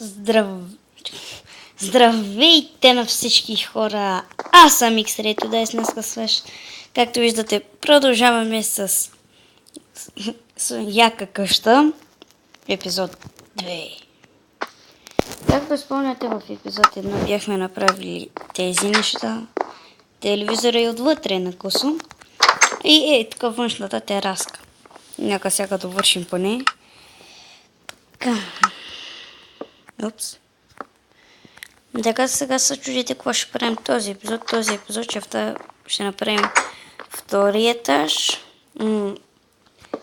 Здрав... Здравейте на всички хора! Аз съм X-Ray Today днеска свеж. Както виждате, продължаваме с яка къща. Епизод 2. Както спомняте, в епизод 1 бяхме направили тези неща. Телевизора и отвътре на косо. И тук външната тераска. Нека сега довършим поне. Упс. Така сега се чудите какво ще правим този епизод. Този епизод ще направим втори етаж.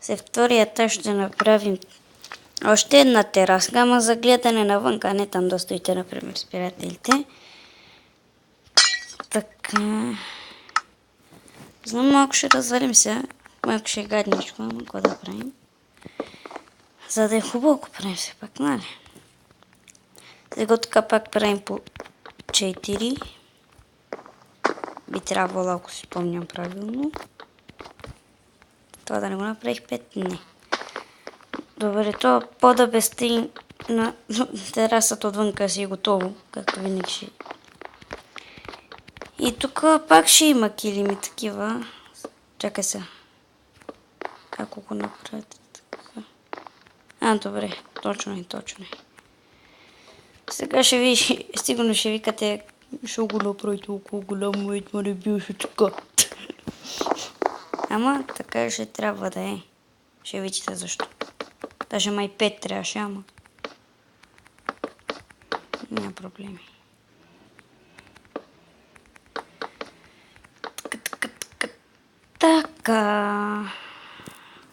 След втория етаж ще направим още една тераска, ама за гледане навън, а не там да стоите, например, с приятелите. Така. Знам, малко ще развалим се. Малко ще е гадничко, ама какво да правим. За да е хубаво, ако правим все пак, нали? Сега тук пак правим по 4. Би трябвало, ако си спомням правилно. Това да не го направих 5? Не. Добре, то по-да бе стои на терасата отвънка си е готово, както винаги ще. И тук пак ще има килими такива. Чакай сега. Как го направите така? Добре, точно е. Сега ще ви, сигурно ще викате, ще го направи толкова голямо, едва не беше така. Ама така ще трябва да е. Ще видите защо. Даже май 5 трябваше, ама. Няма проблеми. Така.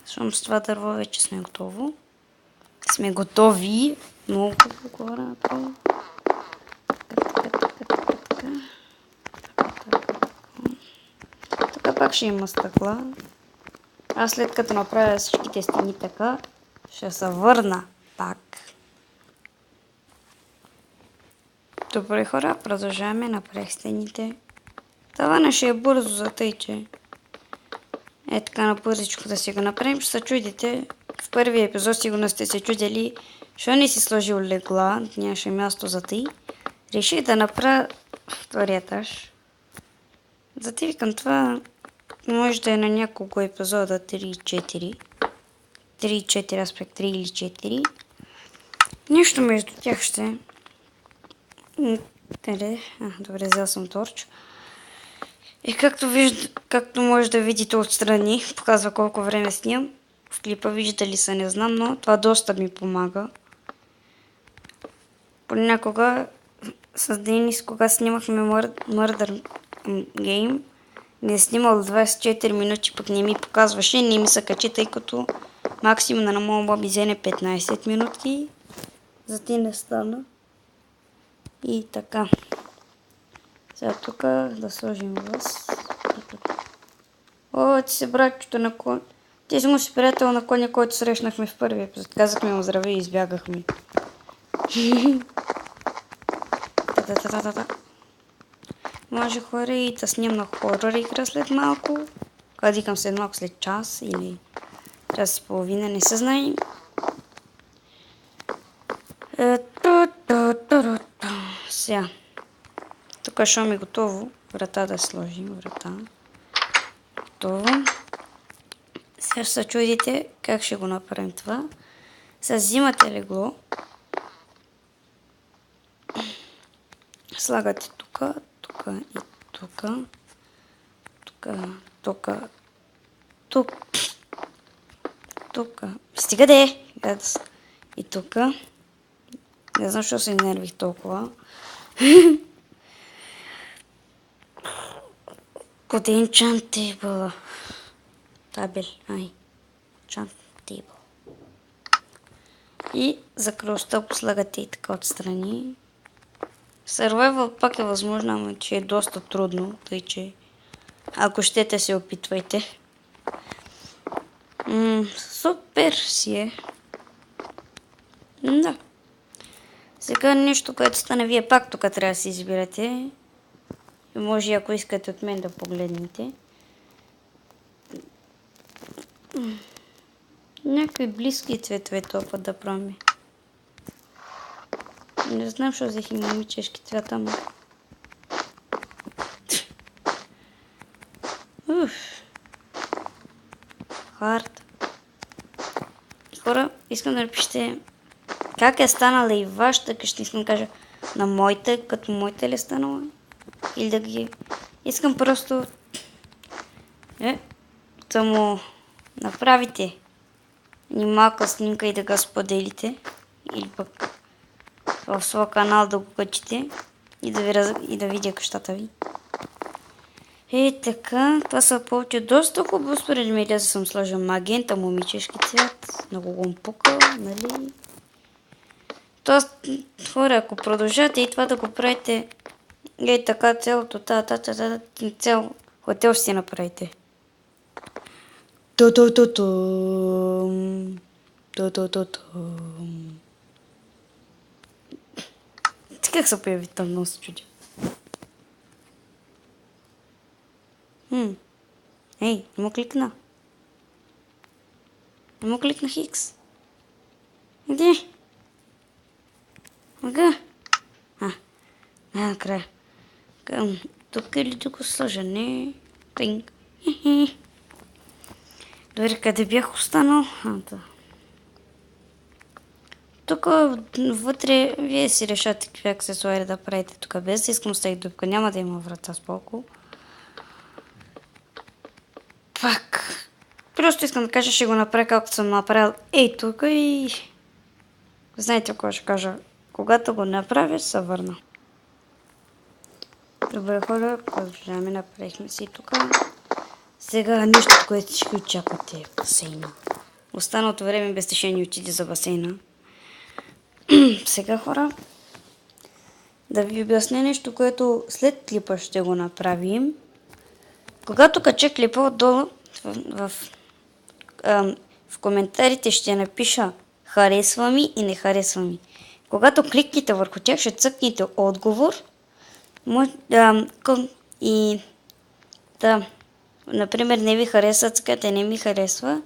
Щом с това дърво вече сме готови. Много хора направо. Така пак ще има стъкла. Аз след като направя всичките стени така, ще се върна пак. Добре хора, продължаваме, направих стените. Тавана ще е бързо, за тъй, че е така на бързичко да си го направим. Ще се чудите, в първия епизод сигурно сте се чудили, що не си сложил легла, нямаше място за тъй. Реших да направя втория етаж. За ти викам, това може да е на няколко епизода, 3-4. 3-4 аспект, 3 или 4. Нещо между тях ще. Добре, взел съм торч. И както може да видите отстрани, показва колко време снимам. В клипа виждали са, не знам, но това доста ми помага. Понякога с Денис, кога снимахме Murder Game, не е снимал 24 минути, пък не ми показваше, не ми се качи, тъй като максимум на моя би взене 15 минути. За ти не стана. И така. Сега тук да сложим вас. О, ти си братчето на кон. Ти си му си приятел на коня, който срещнахме в първия епизод. Казахме му здравей и избягахме. Може хора и да снимам хорър игра след малко. Когато викам след малко, след час или час и половина, не се знае. Сега. Тук ще ми готово. Врата да сложим. Врата. Готово. Сега ще се чудите как ще го направим това. Сега взимате легло. Слагате тук и тук. Стига де! И тук. Не знам, защо се нервих толкова. Къде е enchant table? Табел. Enchant table. И за кръвостта послагате и така отстрани. Survival пак е възможно, ама че е доста трудно, тъй че ако щете се опитвайте. Супер си е. Да. Сега нещо, което стане, вие пак тук трябва да си избирате. Може, ако искате от мен да погледнете. Някои близки цветове топа да пробваме. Не знам, що взех и момичешки цвята, ама. Хард. Хора, искам да напишете как е станала и вашата къща. Искам да кажа на моите, като моите ли е станала. Или да ги... Искам просто да му направите ни малка снимка и да го споделите. Или пък в своя канал да го качите и да видя къщата ви. Така, това са повече доста хубаво според мен, да съм сложил магента, момичешки цвят, много го пука, нали? Тоест, хора, ако продължате и това да го правите, така цялото, цял хотел ще си направите. Как се появи там, много се чудя. Ей, не му кликна. Не му кликна Хикс. Иди. Ага. Накрая. Тук или тук сложа? Не. Тинг. Добре, къде бях останал? Тук вътре вие си решате какви аксесуари да правите тук. Без да искам стег дупка. Няма да има врата с полко. Пак. Просто искам да кажа, ще го направя както съм направил. Ей, тук и... Знаете какво ще кажа? Когато го направя, се върна. Добре, хора, продължаваме, направихме си тук. Сега нещо, което ще очаквате е басейна. Останалото време без тишение отиде за басейна. Сега, хора, да ви обясня нещо, което след клипа ще го направим. Когато кача клипа отдолу, в коментарите ще напиша харесва ми и не харесва ми. Когато кликнете върху тях, ще цъкнете отговор и например, не ви харесва, цъкате не ми харесва,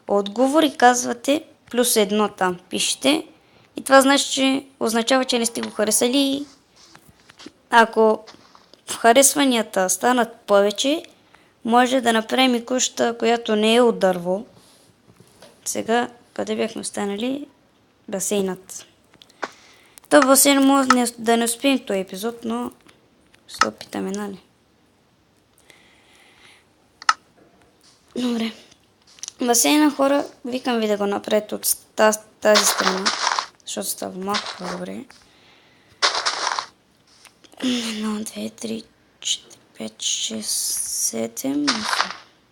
отговор и казвате +1 там, пишете. И това означава, че не сте го харесали. Ако в харесванията станат повече, може да направим и куща, която не е от дърво. Сега, къде бяхме останали? Басейнат. То басейн може да не успеем този епизод, но ще опитаме, нали? Добре. Басейна, хора, викам ви да го направите от тази страна, защото става малко по-добре. 1, 2, 3, 4, 5, 6, 7.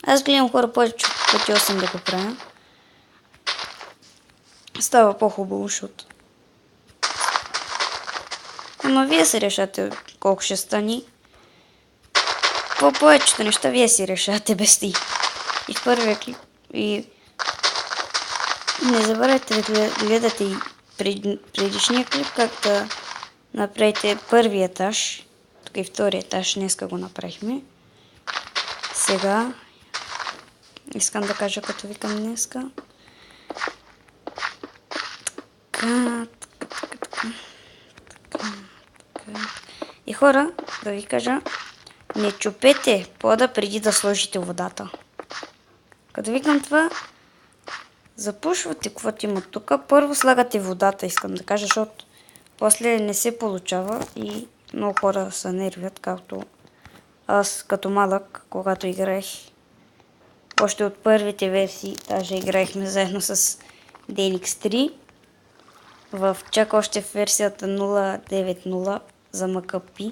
Аз гледам хора повече пъти 8 да го правя. Става по-хубаво, защото. Ама вие се решате колко ще стани. По повечето неща вие си решате без ти. И в първия клип. И не забравяйте да гледате и предишния клип, как да направите първи етаж. Тук и втори етаж, днеска го направихме. Сега искам да кажа, като викам днеска. И хора, да ви кажа, не чупете пода преди да сложите водата. Като викам това, запушвате каквото има тук. Първо слагате водата, искам да кажа, защото после не се получава и много хора се нервят, както аз като малък, когато играех. Още от първите версии, даже играехме заедно с DNX3. Чак още в версията 0.9.0 за МКП.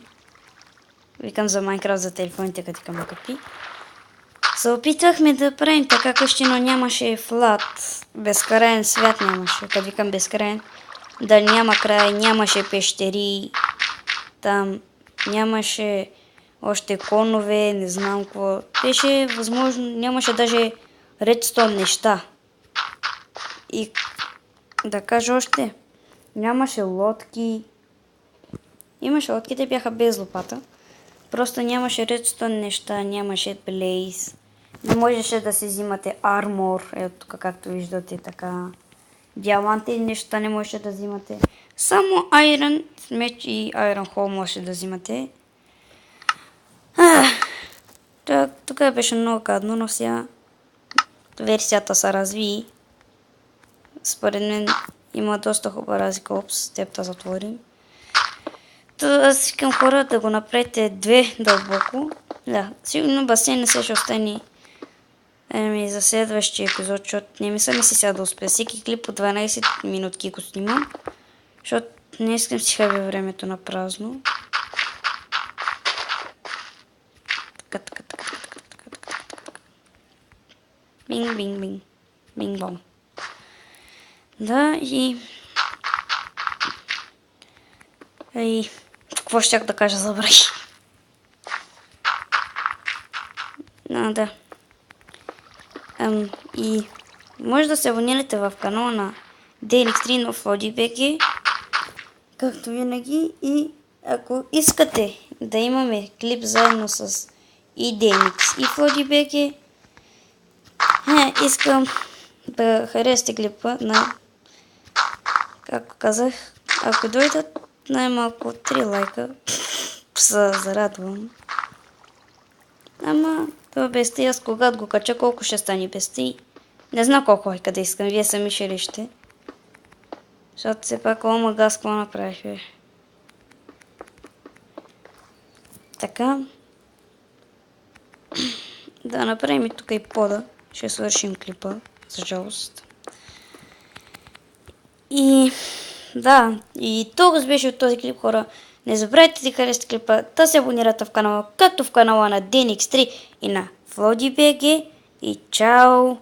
Викам за Майнкрафт за телефоните, като към МКП. Се опитвахме да правим така къщи, но нямаше флат. Безкрайен свят нямаше. Като викам безкрайен, да няма край, нямаше пещери. Там нямаше още конове, не знам какво. Беше възможно, нямаше даже редстон неща. И да кажа още, нямаше лодки. Имаше лодки, те бяха без лопата. Просто нямаше редстон неща, нямаше плейс. Не можеше да се взимате армор, ето тук както виждате така. Диаманти неща не можеше да взимате. Само Iron меч и Iron Hole може да взимате. Тук беше много гадно, но сега версията се разви. Според мен има доста хубава разлика. Опс, теб да затворим. Аз викам хора да го направите 2 дълбоко. Да, сигурно басейн не се ще остане за следващия епизод, защото не мисля ми се сега да успя. Всеки клип по 12 минутки го снимам, защото не искам си хабя времето на празно. Така. Бинг. Бинг-бом. Да, и какво щях да кажа, забравих. Да. И може да се абонирате в канала на DNX3 в FloadyBG, както винаги. И ако искате да имаме клип заедно с и DNX и FloadyBG, искам да харесате клипа на, както казах, ако дойдат най-малко 3 лайка, се зарадвам. Ама това без тъй, аз когато го кача, колко ще стане без тъй. Не знам колко лайка да искам, вие сами ще решите. Защото все пак ома газ, какво направих, бе. Така. Да направим и тук и пода. Ще свършим клипа, за жалост. И да, и толкова беше от този клип, хора. Не забравяйте да харесате клипа, да се абонирате в канала, както в канала на DNX3 и на FloadyBG. И чао!